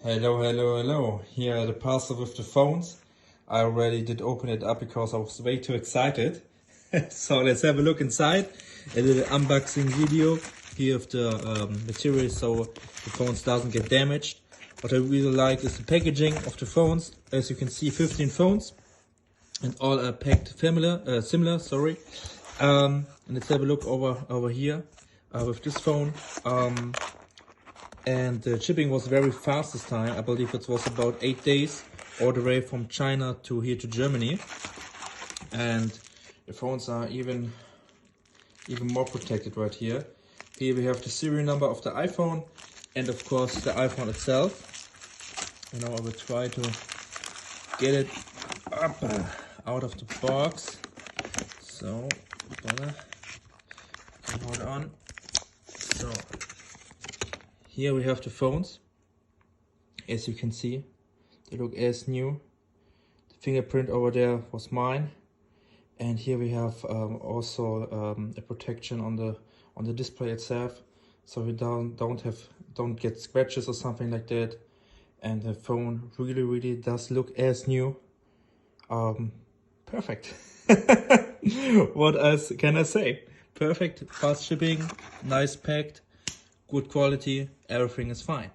Hello, hello, hello. Here are the parcel with the phones. I already did open it up because I was way too excited. So let's have a look inside. A little unboxing video here of the material so the phones doesn't get damaged. What I really like is the packaging of the phones. As you can see, 15 phones and all are packed similar. Sorry. And let's have a look over here with this phone. And the shipping was very fast this time. I believe it was about 8 days all the way from China to here to Germany. And the phones are even more protected right here. Here we have the serial number of the iPhone and of course the iPhone itself. And now I will try to get it up out of the box. So, hold on. So, here we have the phones. As you can see, they look as new. The fingerprint over there was mine. And here we have also a protection on the display itself, so you don't get scratches or something like that. And the phone really does look as new. Perfect. What else can I say? Perfect, fast shipping, nice packed, good quality, everything is fine.